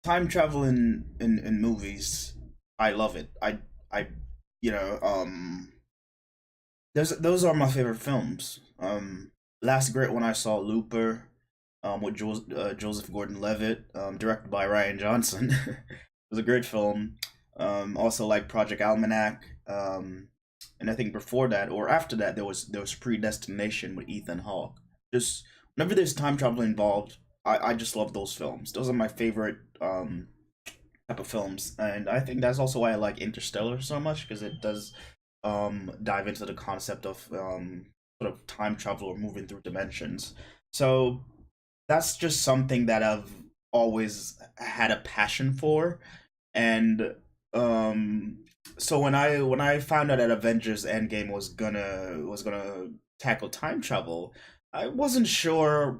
Time travel in movies, I love it. I you know those are my favorite films. Last great one I saw, Looper, with Joseph Gordon-Levitt, directed by Ryan Johnson. It was a great film. Also like Project Almanac. And I think before that or after that there was Predestination with Ethan Hawke. Just whenever there's time travel involved, I just love those films. Those are my favorite type of films, and I think that's also why I like Interstellar so much, because it does dive into the concept of sort of time travel or moving through dimensions. So that's just something that I've always had a passion for, and um so when I found out that Avengers Endgame was gonna tackle time travel, I wasn't sure,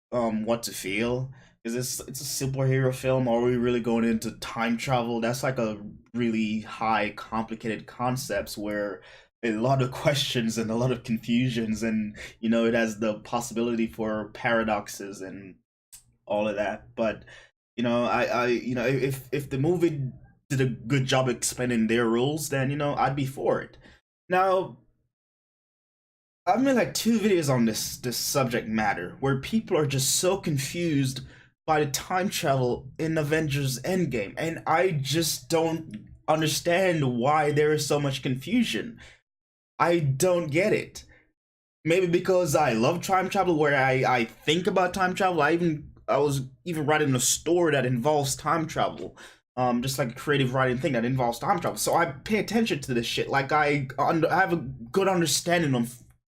what to feel, because it's a superhero film. Are we really going into time travel? That's like a really high complicated concepts where a lot of questions and a lot of confusions, and it has the possibility for paradoxes and all of that. But if the movie did a good job explaining their rules, then I'd be for it. Now, I've made like two videos on this subject matter where people are just so confused by the time travel in Avengers Endgame, and I just don't understand why there is so much confusion. I don't get it. Maybe because I love time travel, where I think about time travel. I was even writing a story that involves time travel. Just like a creative writing thing that involves time travel. So I pay attention to this shit. Like I have a good understanding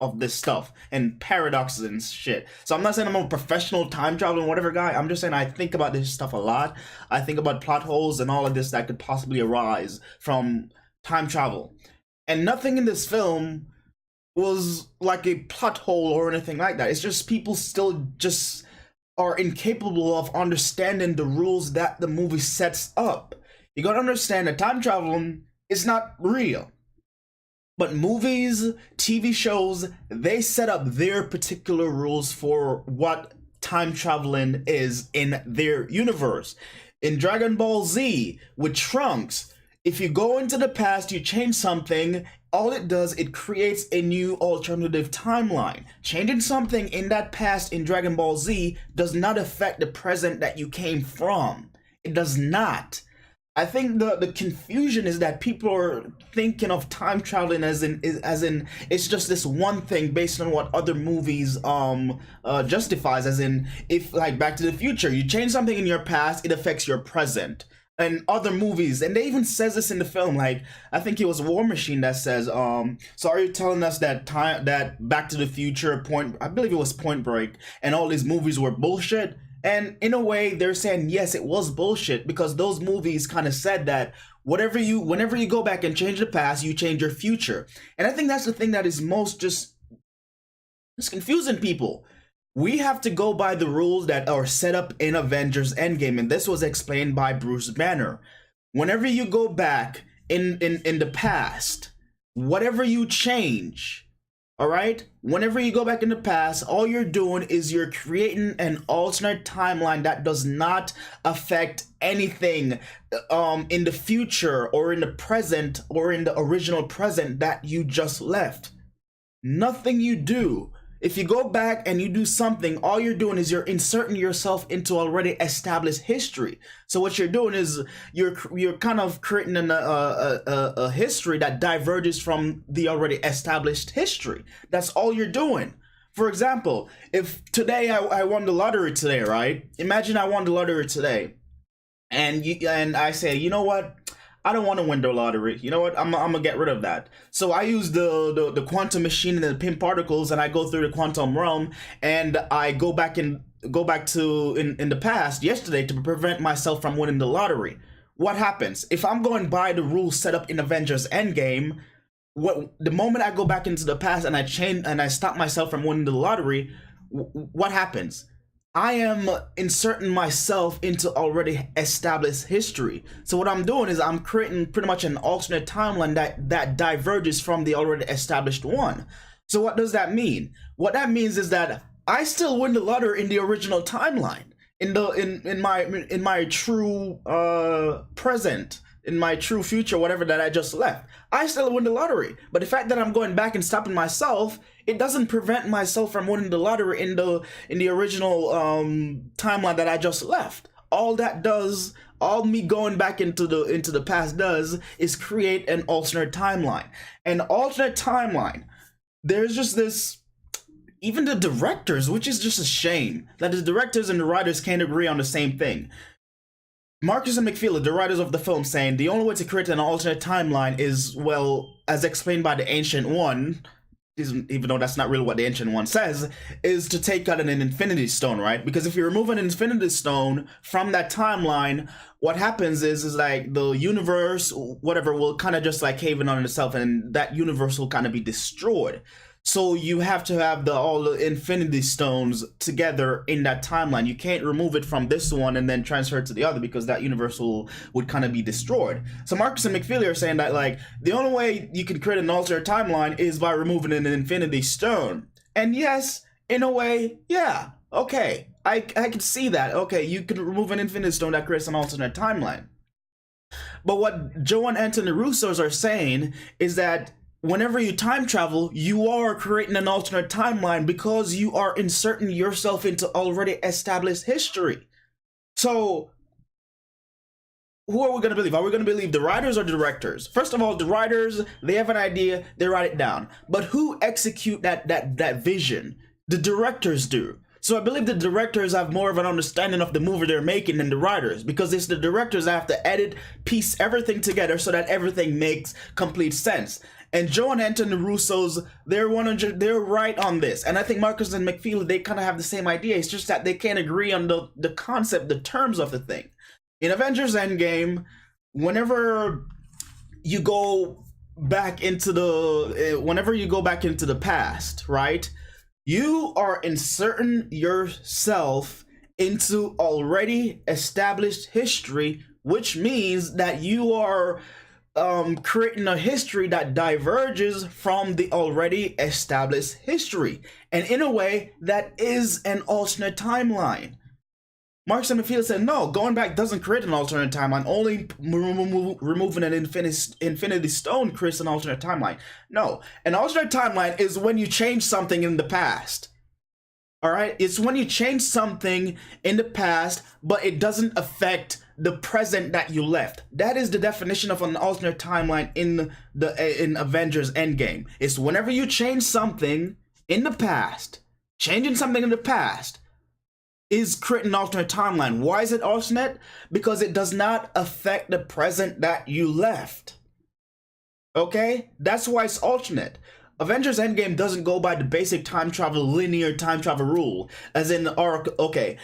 of this stuff and paradoxes and shit. So I'm not saying I'm a professional time traveling whatever guy. I'm just saying I think about this stuff a lot. I think about plot holes and all of this that could possibly arise from time travel. And nothing in this film was like a plot hole or anything like that. It's just people still just are incapable of understanding the rules that the movie sets up. You gotta understand that time traveling is not real. But movies, TV shows, they set up their particular rules for what time traveling is in their universe. In Dragon Ball Z, with Trunks, if you go into the past, you change something, all it does, it creates a new alternative timeline. Changing something in that past in Dragon Ball Z does not affect the present that you came from. It does not. I think the confusion is that people are thinking of time traveling as in it's just this one thing based on what other movies justifies, as in, if like Back to the Future, you change something in your past, it affects your present. And other movies, and they even says this in the film, like I think it was War Machine that says, so are you telling us that Back to the Future, I believe it was Point Break, and all these movies were bullshit? And in a way, they're saying yes, it was bullshit, because those movies kind of said that whenever you go back and change the past, you change your future. And I think that's the thing that is most just it's confusing people. We have to go by the rules that are set up in Avengers Endgame, and this was explained by Bruce Banner. Whenever you go back in the past, whatever you change, all right? Whenever you go back in the past, all you're doing is you're creating an alternate timeline that does not affect anything in the future or in the present or in the original present that you just left. Nothing you do. If you go back and you do something, all you're doing is you're inserting yourself into already established history. So what you're doing is you're kind of creating a history that diverges from the already established history. That's all you're doing. For example, if today I won the lottery today, right? Imagine I won the lottery today, and I say, you know what? I don't want to win the lottery. You know what? I'm gonna get rid of that. So I use the quantum machine and the pin particles, and I go through the quantum realm, and I go back to in the past yesterday to prevent myself from winning the lottery. What happens if I'm going by the rules set up in Avengers Endgame? What the moment I go back into the past and I change and I stop myself from winning the lottery, what happens? I am inserting myself into already established history. So what I'm doing is I'm creating pretty much an alternate timeline that diverges from the already established one. So what does that mean? What that means is that I still win the lottery in the original timeline. in my true present, in my true future, whatever that I just left, I still win the lottery. But the fact that I'm going back and stopping myself, it doesn't prevent myself from winning the lottery in the original timeline that I just left. All that does, all me going back into the past does, is create an alternate timeline. An alternate timeline. There's just this. Even the directors, which is just a shame that the directors and the writers can't agree on the same thing. Marcus and McFeely, the writers of the film, saying the only way to create an alternate timeline is, well, as explained by the Ancient One, even though that's not really what the Ancient One says, is to take out an Infinity Stone, right? Because if you remove an Infinity Stone from that timeline, what happens is like the universe, whatever, will kind of just like cave in on itself, and that universe will kind of be destroyed. So you have to have all the Infinity Stones together in that timeline. You can't remove it from this one and then transfer it to the other, because that universe would kind of be destroyed. So Marcus and McFeely are saying that like the only way you can create an alternate timeline is by removing an Infinity Stone. And yes, in a way, yeah, okay, I can see that. Okay, you could remove an Infinity Stone that creates an alternate timeline. But what Joe and Anthony Russos are saying is that whenever you time travel, you are creating an alternate timeline because you are inserting yourself into already established history. So who are we going to believe? Are we going to believe the writers or the directors? First of all, the writers, they have an idea, they write it down. But who execute that vision? The directors do. So I believe the directors have more of an understanding of the movie they're making than the writers, because it's the directors that have to edit, piece everything together so that everything makes complete sense. And Joe and Anthony Russo's, they're right on this. And I think Marcus and McFeely, they kind of have the same idea. It's just that they can't agree on the concept, the terms of the thing. In Avengers Endgame, whenever you go back into the past, right? You are inserting yourself into already established history, which means that you are creating a history that diverges from the already established history, and in a way that is an alternate timeline. Marcus and McFeely said no, going back doesn't create an alternate timeline. Only removing an Infinity Stone creates an alternate timeline. No, an alternate timeline is when you change something in the past. All right, it's when you change something in the past, but it doesn't affect the present that you left. That is the definition of an alternate timeline in Avengers Endgame. It's whenever you change something in the past, changing something in the past is creating an alternate timeline. Why is it alternate? Because it does not affect the present that you left. Okay, that's why it's alternate. Avengers Endgame doesn't go by the basic time travel, linear time travel rule, as in, okay,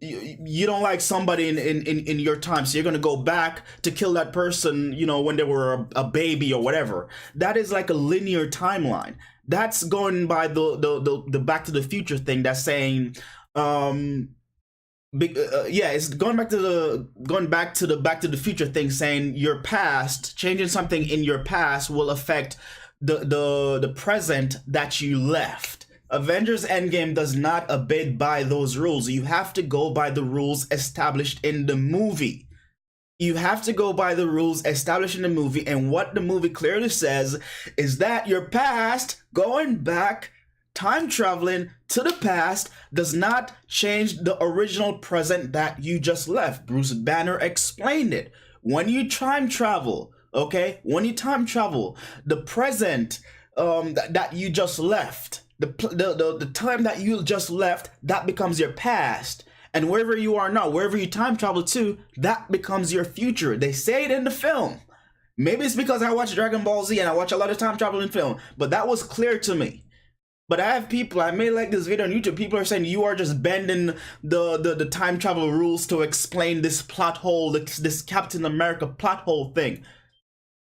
you don't like somebody in your time, so you're gonna go back to kill that person, you know, when they were a baby or whatever. That is like a linear timeline. That's going by the Back to the Future thing. That's saying, yeah, it's going back to the Back to the Future thing, saying your past, changing something in your past will affect the present that you left. Avengers Endgame does not abide by those rules. You have to go by the rules established in the movie. You have to go by the rules established in the movie, and what the movie clearly says is that your past, going back, time traveling to the past, does not change the original present that you just left. Bruce Banner explained it. When you time travel, okay, when you time travel, the present that you just left, the time that you just left, that becomes your past. And wherever you are now, wherever you time travel to, that becomes your future. They say it in the film. Maybe it's because I watch Dragon Ball Z and I watch a lot of time traveling film, but that was clear to me. But I have people, I made like this video on YouTube, people are saying you are just bending the time travel rules to explain this plot hole, this Captain America plot hole thing.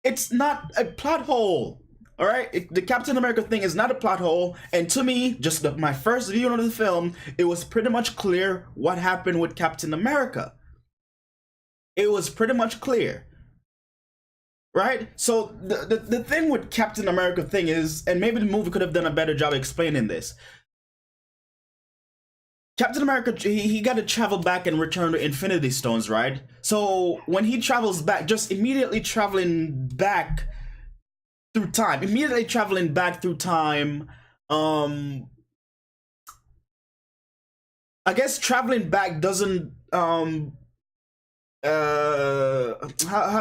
It's not a plot hole, all right? The Captain America thing is not a plot hole, and to me, just my first view of the film, it was pretty much clear what happened with Captain America. It was pretty much clear, right? So the thing with Captain America thing is, and maybe the movie could have done a better job explaining this, Captain America, he got to travel back and return to Infinity Stones, right? So when he travels back, just immediately traveling back through time, um, I guess traveling back doesn't, how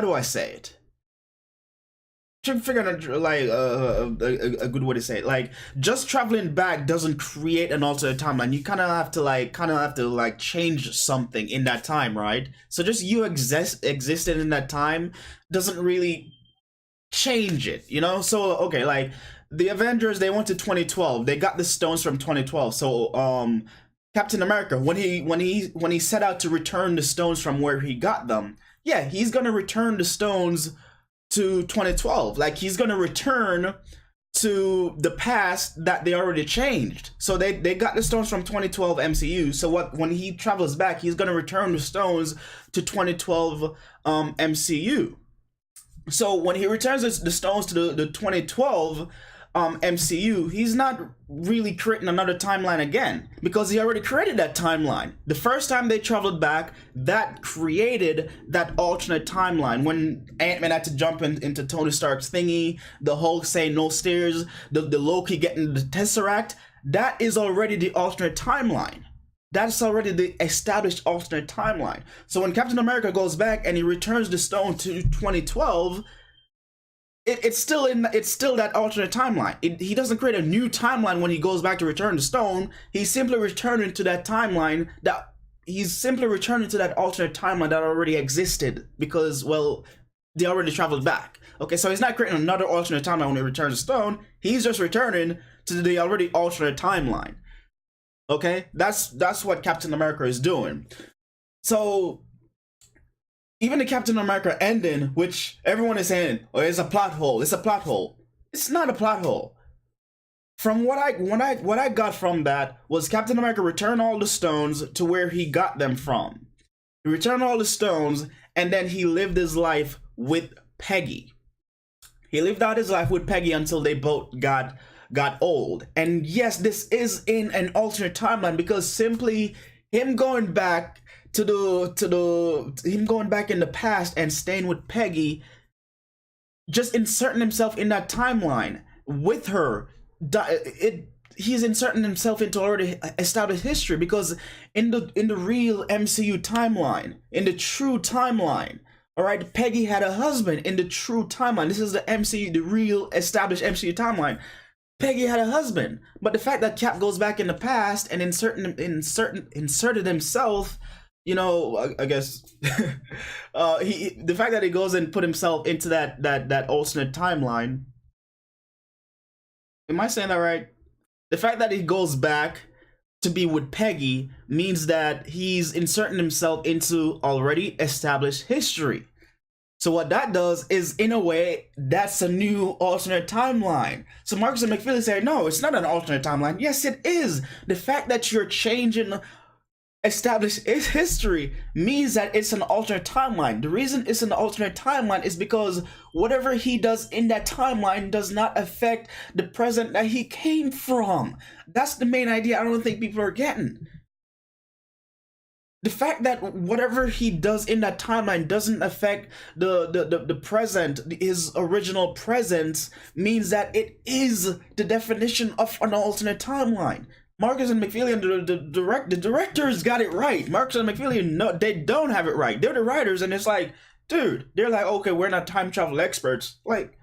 do I say it? Trying to figure out like a good way to say it. Like, just traveling back doesn't create an alternate timeline. You kind of have to like change something in that time, right? So just you existed in that time doesn't really change it, you know? So okay, like the Avengers, they went to 2012. They got the stones from 2012. So Captain America, when he set out to return the stones from where he got them, yeah, he's gonna return the stones to 2012. Like, he's gonna return to the past that they already changed. So they got the stones from 2012 MCU. So when he travels back, he's gonna return the stones to 2012 MCU. So when he returns the stones to the 2012 MCU, he's not really creating another timeline again, because he already created that timeline. The first time they traveled back, that created that alternate timeline. When Ant-Man had to jump into Tony Stark's thingy, the Hulk saying no stairs, the Loki getting the Tesseract, that is already the alternate timeline. That's already the established alternate timeline. So when Captain America goes back and he returns the stone to 2012, it's still that alternate timeline. He doesn't create a new timeline when he goes back to return the stone. He's simply returning to that timeline alternate timeline that already existed, because, well, they already traveled back. Okay, so he's not creating another alternate timeline when he returns the stone. He's just returning to the already alternate timeline. Okay, that's what Captain America is doing. So even the Captain America ending, which everyone is saying, oh, it's a plot hole. It's a plot hole. It's not a plot hole. From what I got from that was Captain America returned all the stones to where he got them from. He returned all the stones, and then he lived his life with Peggy. He lived out his life with Peggy until they both got old. And yes, this is in an alternate timeline, because simply him going back him going back in the past and staying with Peggy, just inserting himself in that timeline with her, he's inserting himself into already established history. Because in the real MCU timeline, in the true timeline, all right, Peggy had a husband. In the true timeline, this is the MCU, the real established MCU timeline, Peggy had a husband. But the fact that Cap goes back in the past and inserted himself, you know, I guess the fact that he goes and put himself into that alternate timeline. Am I saying that right? The fact that he goes back to be with Peggy means that he's inserting himself into already established history. So what that does is, in a way, that's a new alternate timeline. So Marcus and McFeely say, no, it's not an alternate timeline. Yes, it is. The fact that you're changing established history means that it's an alternate timeline. The reason it's an alternate timeline is because whatever he does in that timeline does not affect the present that he came from. That's the main idea I don't think people are getting. The fact that whatever he does in that timeline doesn't affect the present, his original presence, means that it is the definition of an alternate timeline. Marcus and McFeely and the directors got it right. Marcus and McFeely, no, they don't have it right. They're the writers, and it's like, dude, they're like, okay, we're not time travel experts. Like,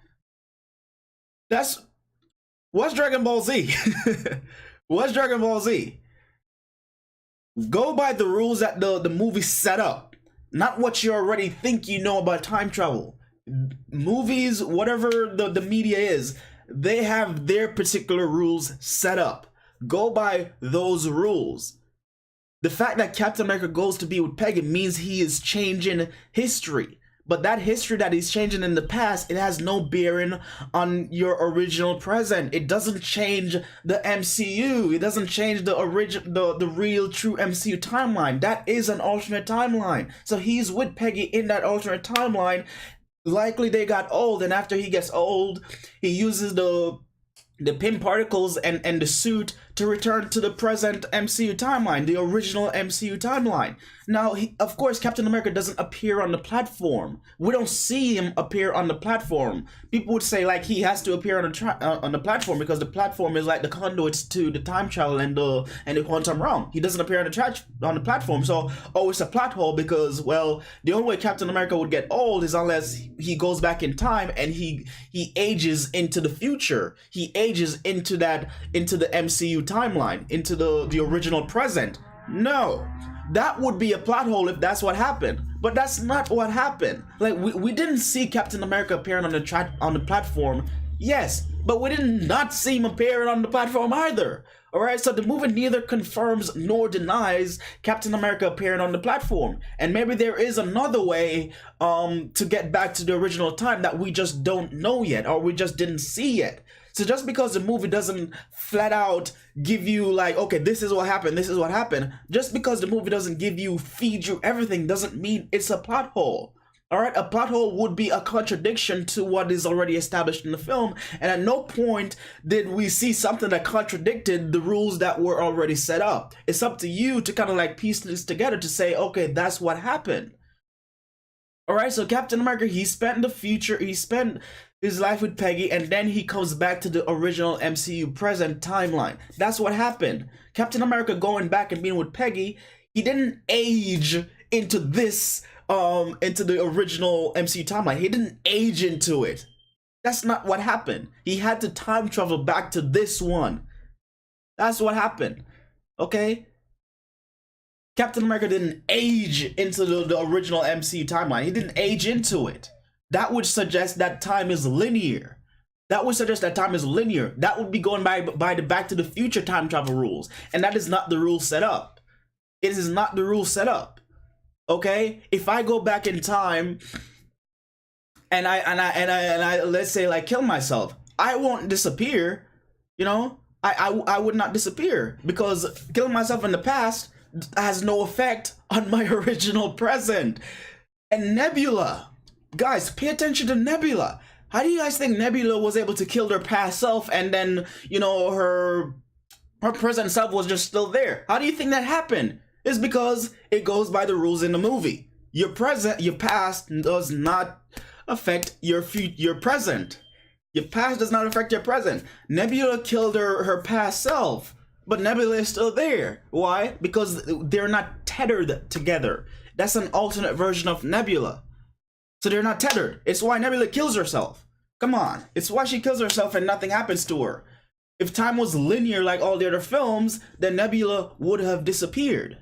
what's Dragon Ball Z? What's Dragon Ball Z? Go by the rules that the movie set up, not what you already think you know about time travel. Movies, whatever the media is, they have their particular rules set up. Go by those rules. The fact that Captain America goes to be with Peggy means he is changing history. But that history that he's changing in the past, it has no bearing on your original present. It doesn't change the MCU. It doesn't change the real true MCU timeline. That is an alternate timeline. So he's with Peggy in that alternate timeline. Likely they got old, and after he gets old, he uses the Pym particles and the suit to return to the present MCU timeline, the original MCU timeline. Now, of course, Captain America doesn't appear on the platform. We don't see him appear on the platform. People would say like he has to appear on the platform because the platform is like the conduits to the time travel and the quantum realm. He doesn't appear on the platform, so it's a plot hole because, well, the only way Captain America would get old is unless he goes back in time and he ages into the future. He ages into the MCU timeline, into the original present. No, that would be a plot hole if that's what happened. But that's not what happened. Like we didn't see Captain America appearing on the platform. Yes, but we did not see him appearing on the platform either. Alright, so the movie neither confirms nor denies Captain America appearing on the platform. And maybe there is another way to get back to the original time that we just don't know yet, or we just didn't see yet. So just because the movie doesn't flat out give you like, okay, this is what happened, this is what happened, just because the movie doesn't feed you everything doesn't mean it's a plot hole. Alright, a plot hole would be a contradiction to what is already established in the film, and at no point did we see something that contradicted the rules that were already set up. It's up to you to kind of like piece this together to say, okay, that's what happened. Alright, so Captain America, he spent his life with Peggy, and then he comes back to the original MCU present timeline. That's what happened. Captain America going back and being with Peggy, he didn't age into this into the original MCU timeline. He didn't age into it. That's not what happened. He had to time travel back to this one. That's what happened. Okay? Captain America didn't age into the original MCU timeline. He didn't age into it. That would suggest that time is linear. That would suggest that time is linear. That would be going by the Back to the Future time travel rules. And that is not the rule set up. It is not the rule set up. Okay, if I go back in time and I let's say like kill myself, I won't disappear. You know, I would not disappear because killing myself in the past has no effect on my original present. And Nebula, guys, pay attention to Nebula. How do you guys think Nebula was able to kill her past self and then, you know, her present self was just still there? How do you think that happened? It's because it goes by the rules in the movie. Your past does not affect your present. Your past does not affect your present. Nebula killed her past self, but Nebula is still there. Why? Because they're not tethered together. That's an alternate version of Nebula. So they're not tethered. It's why Nebula kills herself. Come on. It's why she kills herself and nothing happens to her. If time was linear like all the other films, then Nebula would have disappeared.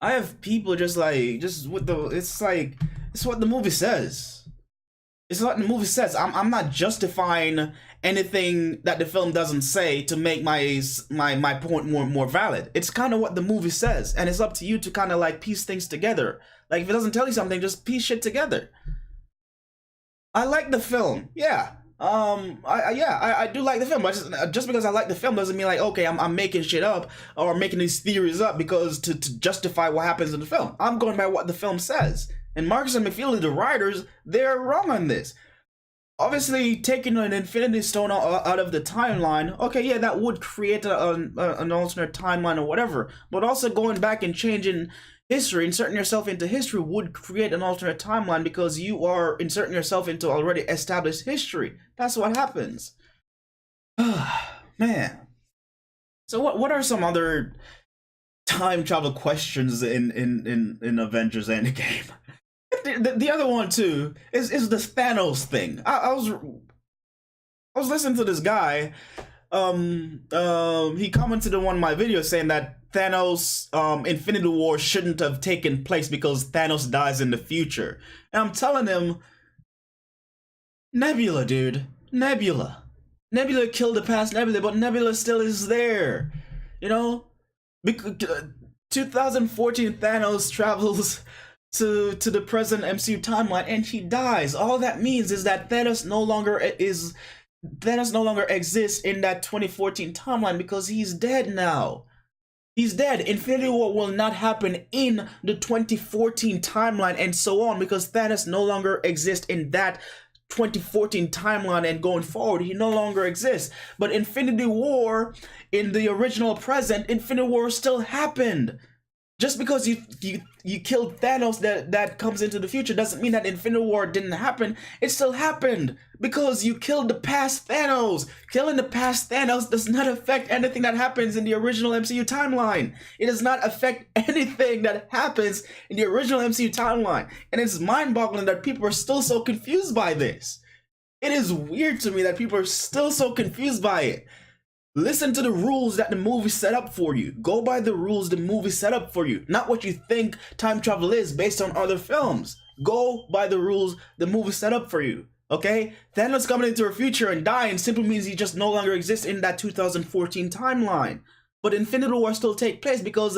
I have people it's what the movie says. It's what the movie says. I'm not justifying anything that the film doesn't say to make my point more valid. It's kind of what the movie says, and it's up to you to kind of like piece things together. Like if it doesn't tell you something, just piece shit together. I like the film, yeah. I do like the film, but just because I like the film doesn't mean like, okay, I'm making shit up or making these theories up because to justify what happens in the film. I'm going by what the film says. And Marcus and McFeely, the writers, they're wrong on this. Obviously, taking an Infinity Stone out of the timeline, okay, yeah, that would create an alternate timeline or whatever. But also going back and changing history, inserting yourself into history would create an alternate timeline because you are inserting yourself into already established history. That's what happens. Man. So what are some other time travel questions in Avengers Endgame? The other one too is the Thanos thing. I was listening to this guy. He commented on one of my videos saying that Thanos Infinity War shouldn't have taken place because Thanos dies in the future. And I'm telling him, Nebula, dude. Nebula killed the past Nebula, but Nebula still is there. You know? Because 2014 Thanos travels to the present MCU timeline and he dies. All that means is that Thanos no longer exists in that 2014 timeline because he's dead now. He's dead. Infinity War will not happen in the 2014 timeline and so on because Thanos no longer exists in that 2014 timeline and going forward, he no longer exists. But Infinity War, in the original present, Infinity War still happened. Just because you killed Thanos that comes into the future doesn't mean that Infinity War didn't happen. It still happened because you killed the past Thanos. Killing the past Thanos does not affect anything that happens in the original MCU timeline. It does not affect anything that happens in the original MCU timeline. And it's mind-boggling that people are still so confused by this. It is weird to me that people are still so confused by it. Listen to the rules that the movie set up for you. Go by the rules the movie set up for you, not what you think time travel is based on other films. Go by the rules the movie set up for you, okay? Thanos coming into our future and dying simply means he just no longer exists in that 2014 timeline. But Infinity War still take place because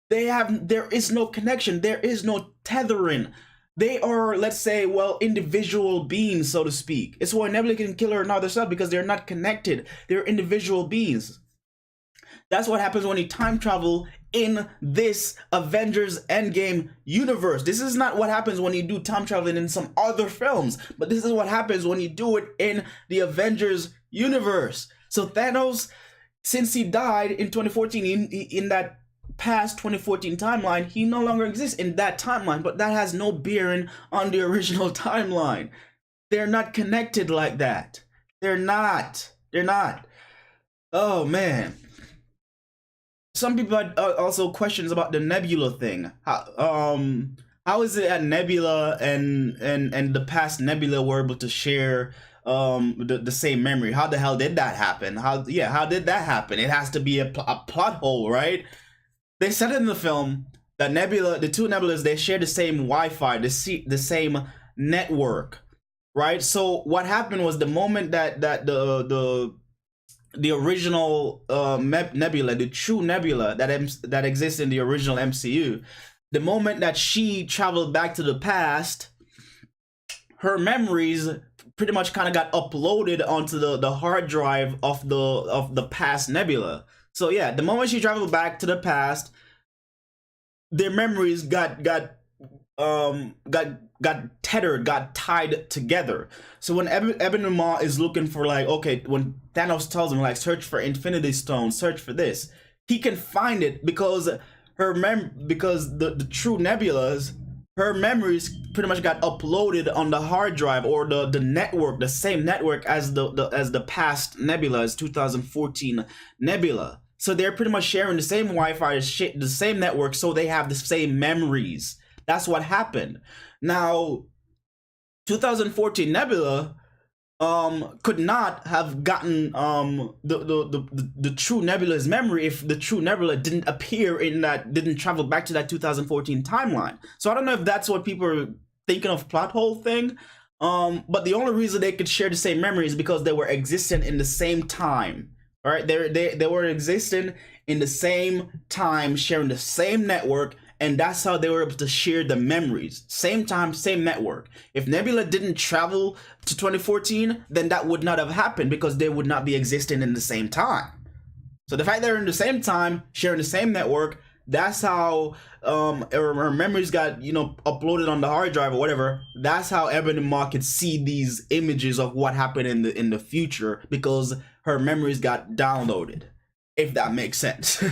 there is no connection, there is no tethering. They are, let's say, well, individual beings, so to speak. It's why Nebula can kill her and other stuff, because they're not connected. They're individual beings. That's what happens when you time travel in this Avengers Endgame universe. This is not what happens when you do time traveling in some other films, but this is what happens when you do it in the Avengers universe. So Thanos, since he died in 2014, in that past 2014 timeline, he no longer exists in that timeline, but that has no bearing on the original timeline. They're not connected like that. They're not. Oh man. Some people had also questions about the Nebula thing. How is it that Nebula and the past Nebula were able to share the same memory? How the hell did that happen? How did that happen? It has to be a plot hole, right? They said in the film that the two Nebulas, they share the same Wi-Fi, the same network, right? So what happened was the moment that the original Nebula, the true Nebula that exists in the original MCU, the moment that she traveled back to the past, her memories pretty much kind of got uploaded onto the hard drive of the past Nebula. So yeah, the moment she traveled back to the past, their memories got tethered, got tied together. So when Ebony Maw is looking for, like, okay, when Thanos tells him, like, search for Infinity Stone, search for this, he can find it because the true Nebulas, her memories pretty much got uploaded on the hard drive, or the network, the same network as the past Nebula's 2014 Nebula. So they're pretty much sharing the same Wi-Fi, the same network, so they have the same memories. That's what happened. Now, 2014 Nebula could not have gotten the true Nebula's memory if the true Nebula didn't travel back to that 2014 timeline. So I don't know if that's what people are thinking of, plot hole thing. But the only reason they could share the same memory is because they were existing in the same time. All right, they were existing in the same time, sharing the same network, and that's how they were able to share the memories. Same time, same network. If Nebula didn't travel to 2014, then that would not have happened, because they would not be existing in the same time. So the fact they're in the same time, sharing the same network, that's how her memories got, uploaded on the hard drive or whatever. That's how Ebony Maw could see these images of what happened in the future, because her memories got downloaded, if that makes sense.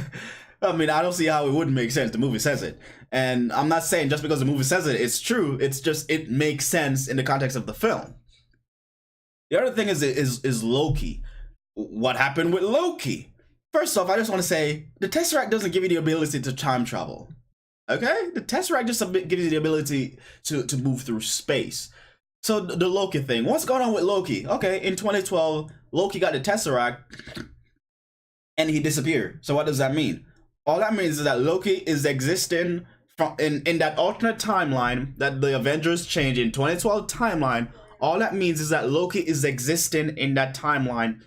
I mean, I don't see how it wouldn't make sense. The movie says it. And I'm not saying just because the movie says it, it's true. It's just, it makes sense in the context of the film. The other thing is Loki. What happened with Loki? First off, I just want to say, the Tesseract doesn't give you the ability to time travel. Okay? The Tesseract just gives you the ability to move through space. So the Loki thing. What's going on with Loki? Okay, in 2012, Loki got the Tesseract and he disappeared. So what does that mean? All that means is that Loki is existing in that alternate timeline that the Avengers changed in 2012 timeline. All that means is that Loki is existing in that timeline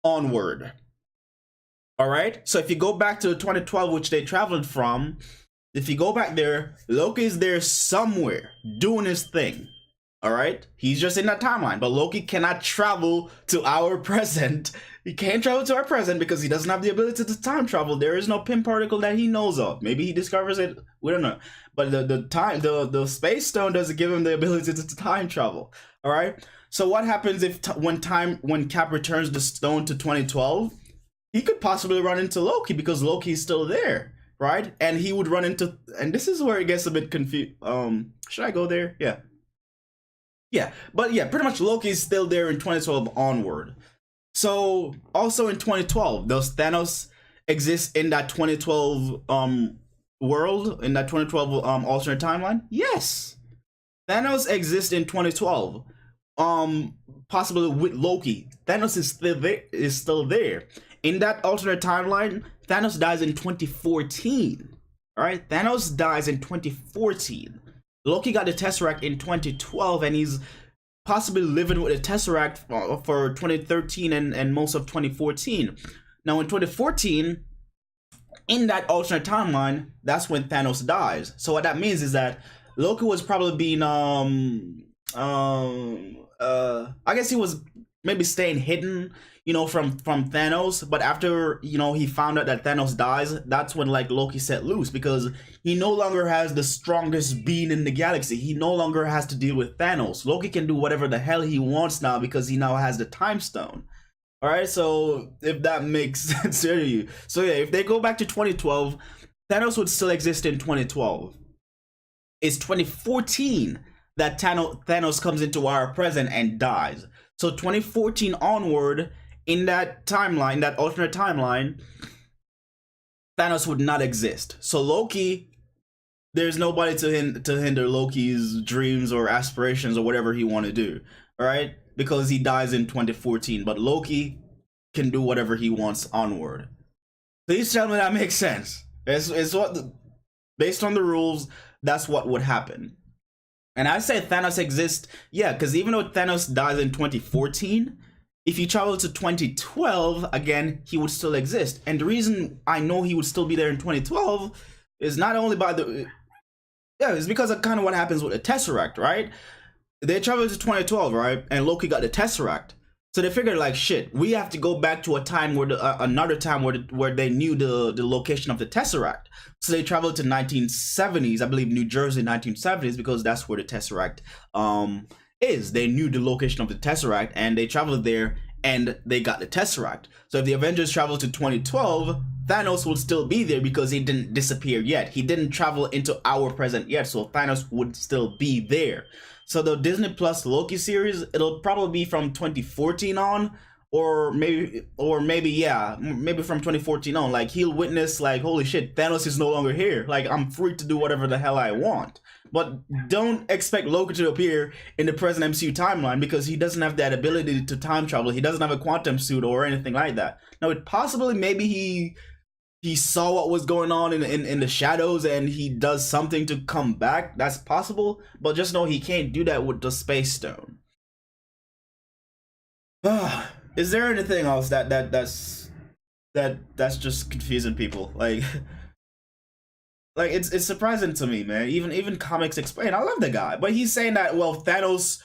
onward. All right? So if you go back to 2012, which they traveled from, if you go back there, Loki is there somewhere doing his thing. All right, he's just in that timeline, but Loki cannot travel to our present. He can't travel to our present because he doesn't have the ability to time travel. There is no pin particle that he knows of. Maybe he discovers it We don't know. But the space stone doesn't give him the ability to time travel. All right. So what happens if when Cap returns the stone to 2012? He could possibly run into Loki because Loki is still there, right? And he would run into, and this is where it gets a bit confused. Should I go there? Yeah. Yeah, but yeah, pretty much Loki is still there in 2012 onward. So also in 2012, does Thanos exist in that 2012 world, in that 2012 alternate timeline? Yes, Thanos exists in 2012. Possibly with Loki. Thanos is still there. In that alternate timeline, Thanos dies in 2014. All right, Thanos dies in 2014. Loki got the Tesseract in 2012, and he's possibly living with the Tesseract for 2013 and most of 2014. Now, in 2014, in that alternate timeline, that's when Thanos dies. So what that means is that Loki was probably being I guess he was maybe staying hidden, from Thanos. But after he found out that Thanos dies, that's when like Loki set loose, because he no longer has the strongest being in the galaxy. He no longer has to deal with Thanos. Loki can do whatever the hell he wants now because he now has the time stone. All right, so if that makes sense to you. So yeah, if they go back to 2012, Thanos would still exist in 2012. It's 2014 that Thanos comes into our present and dies. So 2014 onward, in that timeline, that alternate timeline, Thanos would not exist. So Loki, there's nobody to hinder Loki's dreams or aspirations or whatever he want to do. All right, because he dies in 2014, but Loki can do whatever he wants onward. Please tell me that makes sense. It's what, based on the rules, that's what would happen. And I say Thanos exists, yeah, because even though Thanos dies in 2014, if you travel to 2012, again, he would still exist. And the reason I know he would still be there in 2012 is not only it's because of kind of what happens with the Tesseract, right? They traveled to 2012, right? And Loki got the Tesseract. So they figured, like, shit, we have to go back to a time where another time where they knew the location of the Tesseract. So they traveled to 1970s, I believe New Jersey, 1970s, because that's where the Tesseract is. They knew the location of the Tesseract, and they traveled there, and they got the Tesseract. So if the Avengers traveled to 2012, Thanos would still be there because he didn't disappear yet. He didn't travel into our present yet, so Thanos would still be there. So the Disney Plus Loki series, it'll probably be from 2014 on, or maybe from 2014 on. Like, he'll witness, like, holy shit, Thanos is no longer here. Like, I'm free to do whatever the hell I want. But don't expect Loki to appear in the present MCU timeline, because he doesn't have that ability to time travel. He doesn't have a quantum suit or anything like that. Now, it possibly, maybe he saw what was going on in the shadows and he does something to come back. That's possible, but just know he can't do that with the space stone. Is there anything else that's just confusing people? Like like it's surprising to me, man. Even comics explain. I love the guy, but he's saying that, well, Thanos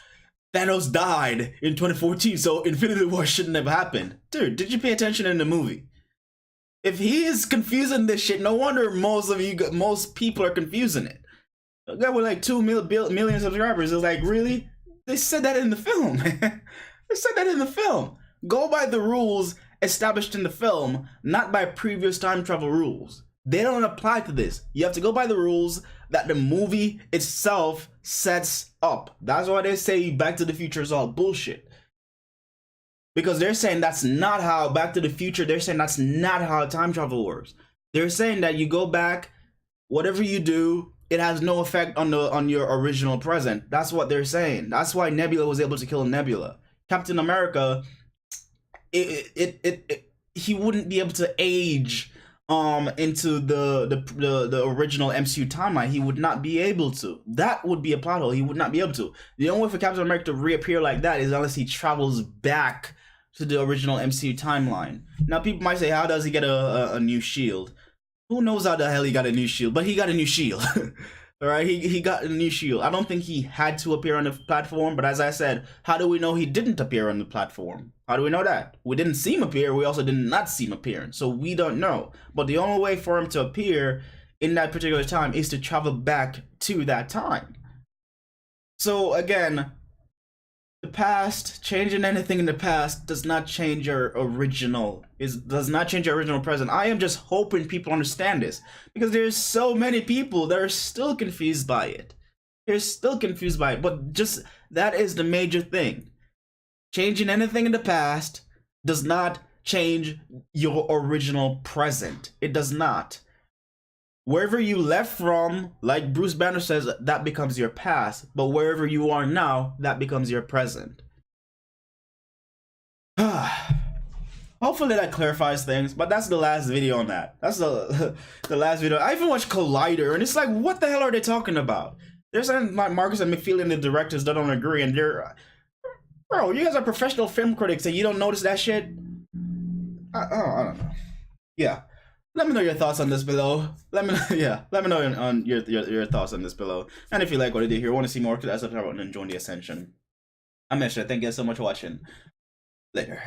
died in 2014, so Infinity War shouldn't have happened. Dude, did you pay attention in the movie? If he is confusing this shit, no wonder most people are confusing it. A guy with like 2 million subscribers is like, really? They said that in the film. They said that in the film. Go by the rules established in the film, not by previous time travel rules. They don't apply to this. You have to go by the rules that the movie itself sets up. That's why they say Back to the Future is all bullshit. Because they're saying that's not how Back to the Future, they're saying that's not how time travel works. They're saying that you go back, whatever you do, it has no effect on your original present. That's what they're saying. That's why Nebula was able to kill Nebula. Captain America, he wouldn't be able to age into the original MCU timeline. He would not be able to. That would be a plot hole. He would not be able to. The only way for Captain America to reappear like that is unless he travels back to the original MCU timeline. Now, people might say, how does he get a new shield? Who knows how the hell he got a new shield? But he got a new shield. All right, he got a new shield. I don't think he had to appear on the platform, but as I said, how do we know he didn't appear on the platform? How do we know that? We didn't see him appear. We also did not see him appear. So we don't know. But the only way for him to appear in that particular time is to travel back to that time. So again, the past, changing anything in the past does not change your original, does not change your original present. I am just hoping people understand this, because there's so many people that are still confused by it. They're still confused by it, but just that is the major thing. Changing anything in the past does not change your original present. It does not. Wherever you left from, like Bruce Banner says, that becomes your past. But wherever you are now, that becomes your present. Hopefully that clarifies things, but that's the last video on that. That's the last video. I even watched Collider, and it's like, what the hell are they talking about? They're saying Marcus and McFeely, the directors, that don't agree, and they're... Bro, you guys are professional film critics, and you don't notice that shit? I don't know. Yeah. Let me know your thoughts on this below. Let me know on your thoughts on this below. And if you like what I do here, want to see more, that's what I want to join the Ascension. I'm Misha. Thank you guys so much for watching. Later.